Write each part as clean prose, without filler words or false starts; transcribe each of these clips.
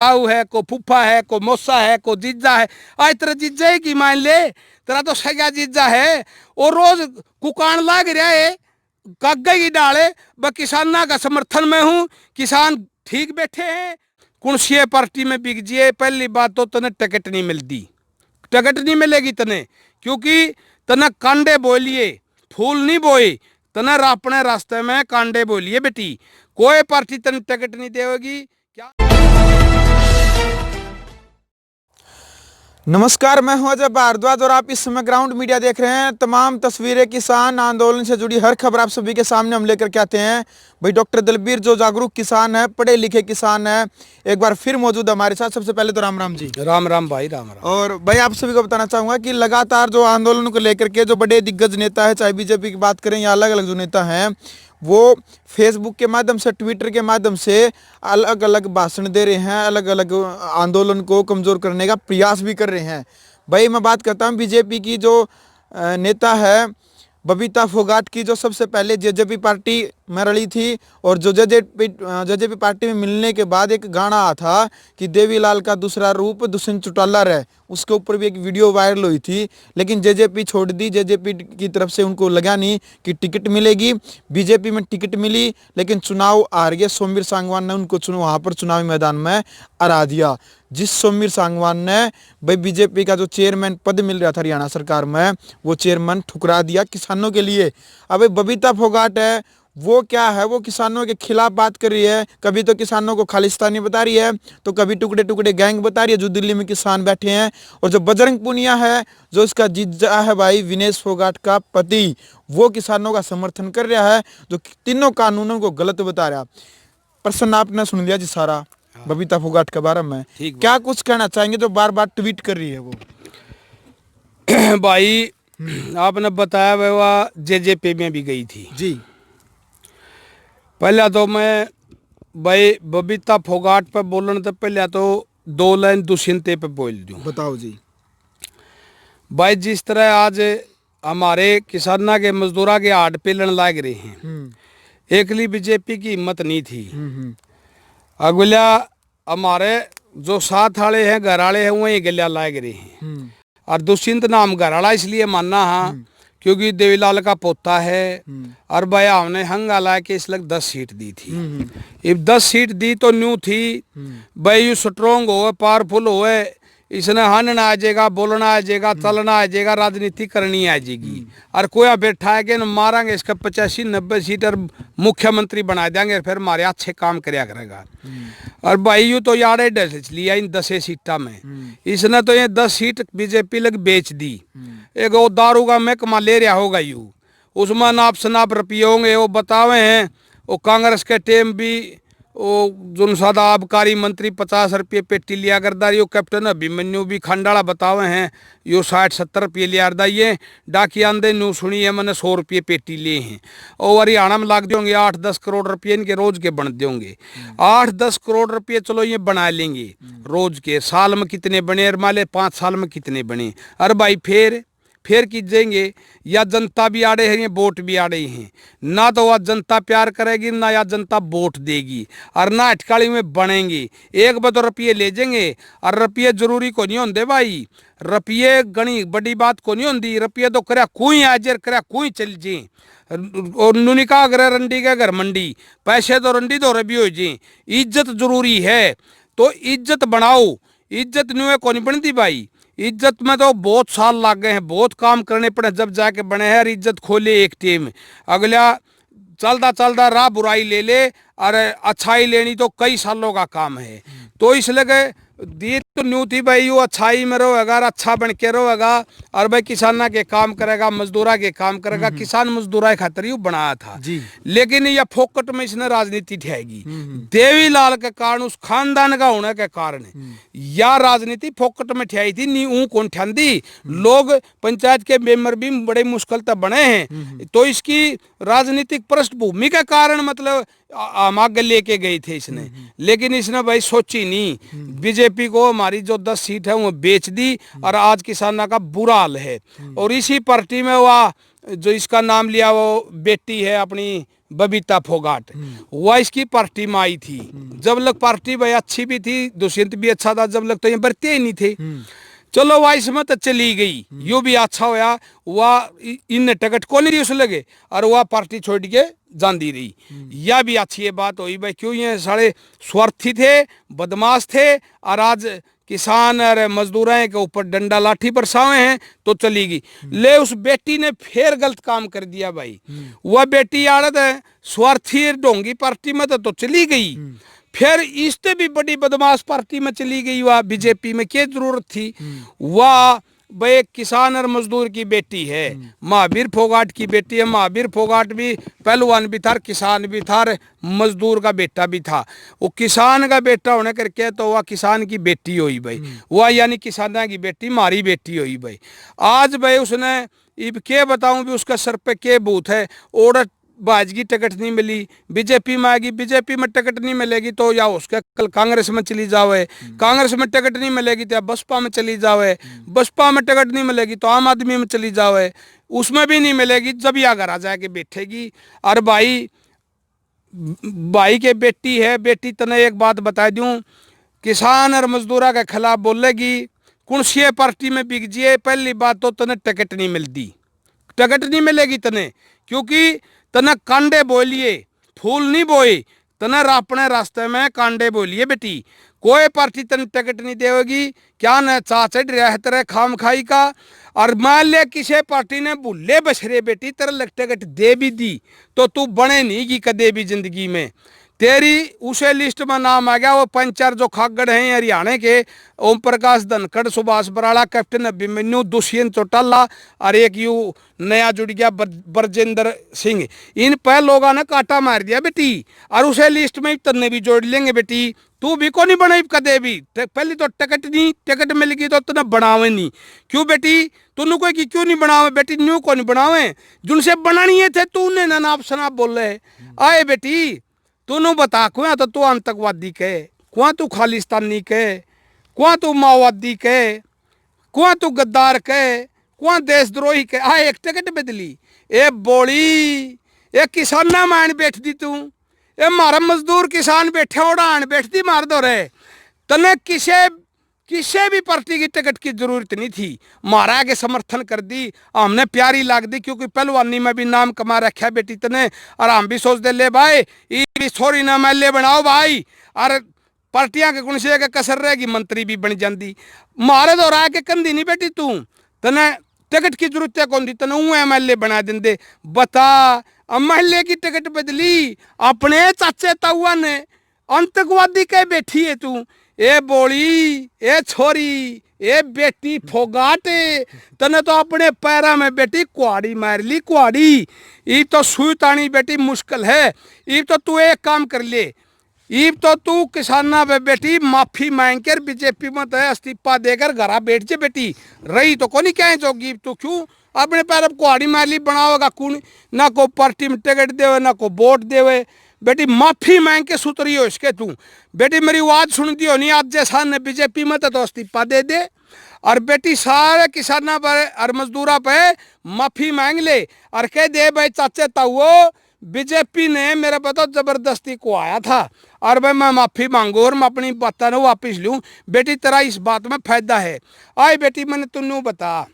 ताऊ है, को फूफा है, को मौसा है, को जीजा है। आज तेरा जीजा ही की मान ले, तेरा तो सगा जीजा है। और रोज कुकान लाग रहा है, कागज की डाले ब किसाना का समर्थन में हूँ, किसान ठीक बैठे हैं। कुणसी पार्टी में बिक जिए, पहली बात तो तने टिकट नहीं मिलती, टिकट नहीं मिलेगी तने, क्योंकि तने कांडे बोलिए, फूल नहीं बोए, तने अपने रास्ते में कांडे बोलिए बेटी। कोई पार्टी तने टिकट नहीं देगी क्या। नमस्कार, मैं हूं अजय भारद्वाज और आप इस समय ग्राउंड मीडिया देख रहे हैं। तमाम तस्वीरें किसान आंदोलन से जुड़ी हर खबर आप सभी के सामने हम लेकर के आते हैं। भाई डॉक्टर दलबीर जो जागरूक किसान है, पढ़े लिखे किसान है, एक बार फिर मौजूद हमारे साथ। सबसे पहले तो राम राम जी। राम राम भाई, राम राम। और भाई आप सभी को बताना चाहूंगा कि लगातार जो आंदोलन को लेकर के जो बड़े दिग्गज नेता है, चाहे बीजेपी की बात करें या अलग अलग जो नेता हैं, वो फेसबुक के माध्यम से, ट्विटर के माध्यम से अलग अलग भाषण दे रहे हैं, अलग अलग आंदोलन को कमज़ोर करने का प्रयास भी कर रहे हैं। भाई मैं बात करता हूँ बीजेपी की जो नेता है बबीता फोगाट की, जो सबसे पहले जेजेपी पार्टी में रली थी, और जो जेजेपी पार्टी में मिलने के बाद एक गाना आया था कि देवीलाल का दूसरा रूप दुष्यंत चौटाला रहे, उसके ऊपर भी एक वीडियो वायरल हुई थी। लेकिन जेजेपी छोड़ दी, जेजेपी की तरफ से उनको लगा नहीं कि टिकट मिलेगी। बीजेपी में टिकट मिली, लेकिन चुनाव हार गए। सोमवीर सांगवान ने उनको वहाँ पर चुनावी मैदान में हरा दिया। जिस सोमवीर सांगवान ने भाई बीजेपी का जो चेयरमैन पद मिल रहा था हरियाणा सरकार में, वो चेयरमैन ठुकरा दिया किसानों के लिए। अब बबीता फोगाट है, वो क्या है, वो किसानों के खिलाफ बात कर रही है। कभी तो किसानों को खालिस्तानी बता रही है, तो कभी टुकड़े टुकड़े गैंग बता रही है जो दिल्ली में किसान बैठे हैं। और जो बजरंग पुनिया है, जो इसका जीजा है भाई विनेश फोगाट का पति, वो किसानों का समर्थन कर रहा है, जो तीनों कानूनों को गलत बता रहा। प्रश्न आपने सुन लिया जी सारा बबीता फोगाट के बारे में। क्या कुछ कहना चाहेंगे जो बार बार ट्वीट कर रही है वो? भाई आपने बताया वह जेजेपी में भी गई थी जी। पहले तो मैं भाई बबीता फोगाट पर बोलने तो पहले तो दो लाइन दुष्यंत पे बोल दूं। बताओ जी। भाई जिस तरह आज हमारे किसाना के मजदूरा के हाथ पेलन लाग रहे हैं, एकली बीजेपी की हिम्मत नहीं थी। अगला हमारे जो साथ वाले हैं, घर वाले हैं, वही गलिया लाग रहे हैं। और दुष्यंत नाम घर वाला इसलिए मानना हाँ क्योंकि देवीलाल का पोता है। और भाई हमने हंगा ला के इस लग 10 सीट दी थी। अब 10 सीट दी तो न्यू थी भाई, यू स्ट्रोंग हो, पावरफुल हो, इसने हनना आ जाएगा, बोलना आ जाएगा, चलना आ जाएगा, राजनीति करनी आ जाएगी। और कोई बैठा है कि मारांगे इसका 85-90 सीट और मुख्यमंत्री बना देंगे, फिर हमारे अच्छे काम करया करेगा। और भाई यू तो यार डस लिया इन 10 सीटा में, इसने तो ये 10 सीट बीजेपी लग बेच दी। एक वो दारू का महकमा ले रहा होगा यू, उसमें नाप शनाप रुपये होंगे। वो बतावे हैं वो कांग्रेस के टेम भी वो जो सादा आबकारी मंत्री 50 रुपये पेटी लिया करदा, यो कैप्टन अभिमन्यु भी खंडाला बतावे हैं यो 60-70 रुपये लिया करदा। ये डाकिया दे न्यू सुनी है, मैंने 100 रुपये पेटी लिए हैं। और हरियाणा में लाग देंगे 8-10 करोड़ रुपये इनके रोज के बन देंगे। 8-10 करोड़ रुपये चलो ये बना लेंगे रोज के, साल में कितने बने, और माले 5 साल में कितने बने। अरे भाई फिर कीजेंगे, या जनता भी आ रही है, वोट भी आ रही हैं। ना तो वह जनता प्यार करेगी, ना या जनता वोट देगी, और ना अटकाली में बनेंगे। एक बार तो रुपये ले जाएंगे, और रुपये जरूरी को नहीं होंगे भाई, रुपये गणी बड़ी बात को नहीं होंगी। रुपये तो करया कोई हाजिर, करया कोई चल जे। और नुनिका अगर रंडी के घर मंडी, पैसे तो रंडी तो रबी हो जे। इज्जत जरूरी है तो इज्जत बनाओ, इज्जत न्यू को नहीं बनती भाई। इज्जत में तो बहुत साल लग गए हैं, बहुत काम करने पड़े जब जाके बने हैं। और इज्जत खोले एक टीम, अगला चलता चलता राह बुराई ले ले, और अच्छाई लेनी तो कई सालों का काम है। तो इसलिए दी तो न्यू थी भाई, वो अच्छाई में रहेगा, अच्छा बन के रहेगा, और भाई किसाना के काम करेगा, मजदूरा के काम करेगा। किसान मजदूरा खातर यू बनाया था जी। लेकिन यह फोकट में इसने राजनीति ठहगी देवीलाल के कारण, उस खानदान का होने के कारण। या राजनीति फोकट में ठहरी थी, नी ऊ कौन ठंडी। लोग पंचायत के मेंबर भी बड़े मुश्किल तक बने हैं, तो इसकी राजनीतिक पृष्ठभूमि के कारण मतलब आगे लेके गई थे इसने। लेकिन इसने भाई सोची नहीं, बीजेपी को हमारी जो 10 सीट है वो बेच दी, और आज किसाना का बुरा हाल है। और इसी पार्टी में वह जो इसका नाम लिया वो बेटी है अपनी बबीता फोगाट, वह इसकी पार्टी में आई थी। जब लग पार्टी भाई अच्छी भी थी, दुष्यंत भी अच्छा था, जब लग तो ये बरते ही नहीं थे। चलो वह इसमें तो चली गई, यो भी अच्छा होया, वह इन टिकट को नहीं उस लगे और वह पार्टी छोड़ के जाती रही। यह भी अच्छी ये बात हुई भाई, क्यों ये सारे स्वार्थी थे, बदमाश थे, और आज किसान और मजदूरों के ऊपर डंडा लाठी बरसावे हैं तो चली गई। ले उस बेटी ने फिर गलत काम कर दिया भाई, वह बेटी आड़त है स्वार्थी ढोंगी पार्टी में तो चली गई, फिर इससे भी बड़ी बदमाश पार्टी में चली गई वह बीजेपी में, क्या जरूरत थी। वह भाई किसान और मजदूर की बेटी है, महावीर फोगाट की बेटी है। महावीर फोगाट भी पहलवान भी था, किसान भी था, मजदूर का बेटा भी था। वो किसान का बेटा होने करके तो वह किसान की बेटी हुई भाई, वह यानी किसाना की बेटी मारी बेटी हुई भाई। आज भाई उसने इब के बताऊं भी उसका सर पे के बूथ है, औरत भाजपा की टिकट नहीं मिली, बीजेपी में आएगी, बीजेपी में टिकट नहीं मिलेगी तो या उसके कल कांग्रेस में चली जावे, कांग्रेस में टिकट नहीं मिलेगी तो या बसपा में चली जावे, बसपा में टिकट नहीं मिलेगी तो आम आदमी में चली जावे, उसमें भी नहीं मिलेगी जब या घर आ जाके बैठेगी। और भाई के बेटी है, बेटी तने एक बात बता दूं, किसान और मजदूरा के खिलाफ बोलेगी, कुणसी पार्टी में बिक जिए, पहली बात तो तने टिकट नहीं मिलती, टिकट नहीं मिलेगी तने, क्योंकि तने कांडे बोलिए, फूल नहीं बोए, तने अपने रास्ते में कांडे बोलिए बेटी। कोई पार्टी तने टिकट नहीं देगी, क्या न चाचे रियायत रहे खाम खाई का। और मान ले किसी पार्टी ने भूले बछरे बेटी तेरे लग टिकट दे भी दी तो तू बने नहीं की कदे भी जिंदगी में, तेरी उसे लिस्ट में नाम आ गया। वो पंचर जो खागड़ हैं हरियाणा के, ओम प्रकाश धनखड़, सुभाष बराड़ा, कैप्टन अभिमन्यु, दुष्यंत चौटाला और एक यू नया जुड़ गया ब्रजेंद्र सिंह, इन पर लोगों ने काटा मार दिया बेटी। और उसे लिस्ट में तन्ने भी जोड़ लेंगे बेटी, तू भी को नहीं बनाई कदे भी। पहले तो टिकट नहीं, टिकट मिल गई तो तुने बनावे नहीं, क्यों बेटी तूने कोई की क्यों नहीं बनावे बेटी, न्यू को नहीं बनावे, जिनसे बनानी थे तूने नाप शनाप बोले आए बेटी। तूने बता कुआ तो तू आतंकवादी के, कुआ तू खालिस्तानी के, कुआ तू माओवादी के, कुआ तू गद्दार के, कुआ देशद्रोही के, आए एक टिकट बदली। ए बोली ए किसाना मान बैठ दी तू, ए मारा मजदूर किसान बैठे उड़ान बैठ दी मार दो रे, तने किसे भी पार्टी की टिकट की जरूरत नहीं थी, मारा के समर्थन कर दी, हमने प्यारी लाग दी, क्योंकि पहलवानी में भी नाम कमा रखा बेटी तने। और हम भी सोच दे ले भाई ये छोरी ना एमएलए बनाओ भाई, और पार्टियां के गुण से कसर रहेगी मंत्री भी बन जाती, मारे तो राय के कंधी नहीं बेटी तू, तने टिकट की जरूरत है कौन थी, तने ऊ एमएलए बना देंदे। बता एमएलए की टिकट बदली अपने चाचे ताऊआ ने, आतंकवादी के बैठी है तू। ए बोली ए छोरी ए बेटी फोगाट, तने तो अपने पैरा में बेटी कुआड़ी मार ली, कुआड़ी ये तो सुई तानी बेटी मुश्किल है। ये तो तू एक काम कर ले, ये तो तू किसाना पे बेटी माफी मांग कर बीजेपी में तो इस्तीफा देकर घरा बैठ जा बेटी, रही तो को नहीं कहे जोगी, तू क्यों अपने पैर कुआड़ी मार ली बनाओगा कौन, ना को पार्टी में टिकट देवे ना को वोट देवे बेटी, माफी मांग के सुतरी हो इसके तू बेटी, मेरी आवाज सुनती हो नहीं, आज जैसा ने बीजेपी में तो इस्तीफा दे दे, और बेटी सारे किसाना पर और मजदूरा पे माफी मांग ले और कह दे भाई चाचे ताऊ बीजेपी ने मेरे पे तो जबरदस्ती को आया था और भाई मैं माफी मांगू और मैं अपनी बातें ना वापिस लूँ बेटी, तेरा इस बात में फायदा है। आई बेटी मैंने तुन्नू बता,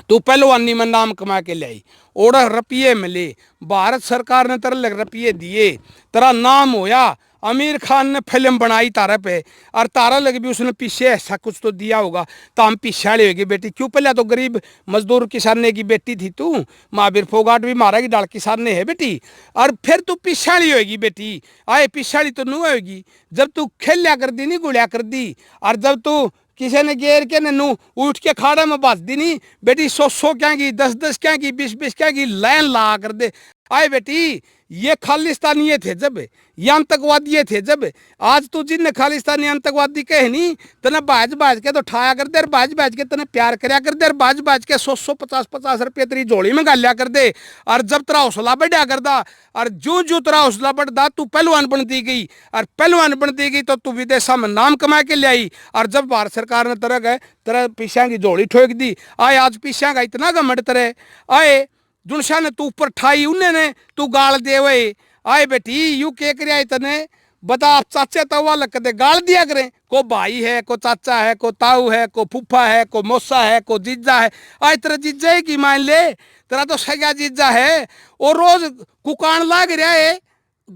तू पहलवानी में नाम कमा के लाई, ओड़ा रुपये मिले, भारत सरकार ने तेरे रुपये दिए, तेरा नाम होया, आमिर खान ने फिल्म बनाई तारा पे और तारा लग भी उसने पीछे ऐसा कुछ तो दिया होगा, तो हम पीछे होगी बेटी, क्यों पहले तो गरीब मजदूर किसाने की बेटी थी तू, महावीर फोगाट भी मारा की डाल किसाने है बेटी, और फिर तू पिछाड़ी होगी बेटी। आए पिछाड़ी तो नहीं होगी जब तू खेलिया कर दी नहीं गुड़िया कर दी, और जब तू किसी ने घेर के नू उठ के खाड़ा में बांध दी नहीं बेटी, 100 क्या की 10 क्या की 20 क्या की लाइन ला कर दे। आए बेटी ये खालिस्तानी थे जब, ये आतंकवादी थे जब, आज तू जिन खालिस्तानी आतंकवादी कहे नहीं तना बाज के तो ठाया कर दे, बाज के तने प्यार करया कर दे, बाज के 100-150 रुपये तेरी जोड़ी में गालिया कर दे, और जब तेरा हौसला बढ़िया कर दा और जो तेरा हौसला बढ़दा तू पहलवान बन दी गई, और पहलवान बन दी गई तो तू विदेशा में नाम कमा के ले आई, और जब भारत सरकार ने तेरा पीछा की जोड़ी ठोक दी। आए आज पीछा का इतना घमंड तेरे, आए जुनशा ने तू ऊपर ठाई उन्हें तू गाल दे वही आए बेटी यू के कर तने बता आप चाचे तवा लग दे गाल दिया करें को भाई है को चाचा है को ताऊ है को फूफा है को मौसा है को जीजा है आज तेरा जीजा है कि मान ले तेरा तो सगा जीजा है और रोज कुकान लाग रहा है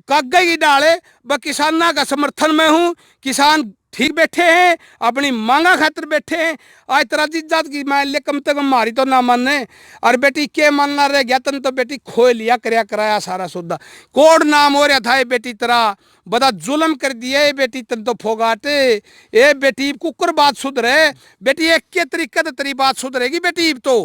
कागज की डाले व किसाना का समर्थन में हूँ किसान ठीक बैठे हैं अपनी मांगा खातिर बैठे हैं आज तेरा जीजा की मान ले कम से कम मारी तो ना मानने और बेटी के मानना रह गया तन तो बेटी खोए लिया करया कराया सारा सौदा कोड नाम हो रहा था ये बेटी तेरा बड़ा जुल्म कर दिया ये बेटी तन तो फोगाटे ये बेटी कुकर बात सुधरे बेटी एक के तरीके से तेरी बात सुधरेगी बेटी तो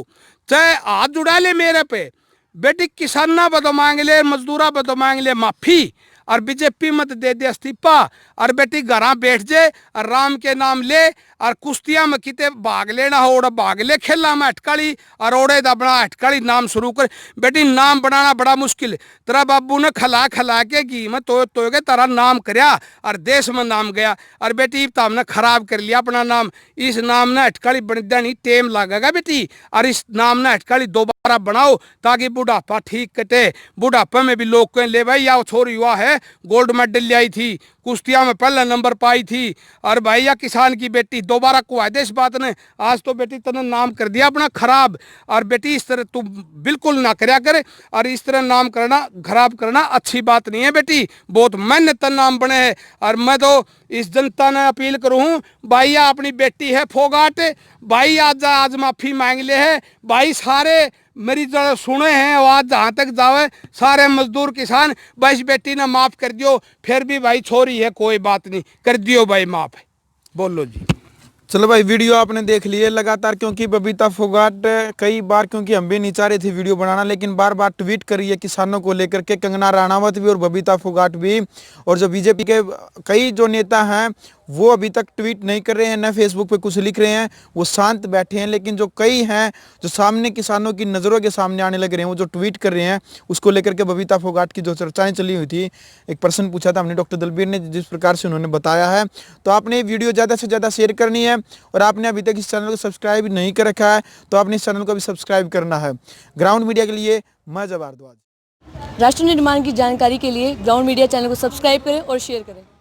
चाहे हाथ जुड़ा ले मेरे पे बेटी किसाना बदो मांग ले मजदूरा बदो मांग ले माफी और बीजेपी मत दे दे इस्तीफा और बेटी घरा बैठ जाए और राम के नाम ले और कुश्तियां में किते भाग लेना हो ओड़ा भाग ले खेला में अटकाली और ओड़े दबना अटकाली नाम शुरू कर बेटी नाम बनाना बड़ा मुश्किल है तेरा बाबू ने खला खला के घी में तो के तेरा नाम करया और देश में नाम गया और बेटी तो हमने खराब कर लिया अपना नाम इस नाम ने अटकाली बनता नहीं टेम लगेगा बेटी और इस नाम ने अटकाली दोबारा बनाओ ताकि बुढ़ापा ठीक कटे बुढ़ापे में भी लोग कहें ले भाई या छोरी हुआ है गोल्ड मेडल ले आई थी कुश्तियां में पहला नंबर पाई थी और भैया किसान की बेटी दोबारा को आए इस बात ने आज तो बेटी तने नाम कर दिया अपना खराब और बेटी इस तरह तू बिल्कुल ना करया करे और इस तरह नाम करना खराब करना अच्छी बात नहीं है बेटी बहुत मेहनत नाम बने है और मैं तो इस जनता ने अपील करूँ भैया अपनी बेटी है फोगाट भाई आज माफी मांग ले है भाई सारे मेरी जो सुने हैं आवाज़ जहाँ तक जावे सारे मजदूर किसान बस बेटी ने माफ़ कर दियो फिर भी भाई छोरी है कोई बात नहीं कर दियो भाई माफ़ बोलो जी। चलो भाई वीडियो आपने देख लिए लगातार क्योंकि बबीता फोगाट कई बार क्योंकि हम भी नहीं चाह रहे थे वीडियो बनाना लेकिन बार बार ट्वीट करी है किसानों को लेकर के कंगना रनावत भी और बबीता फोगाट भी और जो बीजेपी के कई जो नेता हैं वो अभी तक ट्वीट नहीं कर रहे हैं न फेसबुक पे कुछ लिख रहे हैं वो शांत बैठे हैं लेकिन जो कई हैं जो सामने किसानों की नज़रों के सामने आने लग रहे हैं वो जो ट्वीट कर रहे हैं उसको लेकर के बबीता फोगाट की जो चर्चाएं चली हुई थी एक प्रश्न पूछा था हमने डॉक्टर दलबीर ने जिस प्रकार से उन्होंने बताया है तो आपने वीडियो ज़्यादा से ज़्यादा शेयर करनी है और आपने अभी तक इस चैनल को सब्सक्राइब नहीं कर रखा है तो आपने इस चैनल को भी सब्सक्राइब करना है। ग्राउंड मीडिया के लिए मैं जवाब राष्ट्र निर्माण की जानकारी के लिए ग्राउंड मीडिया चैनल को सब्सक्राइब करें और शेयर करें।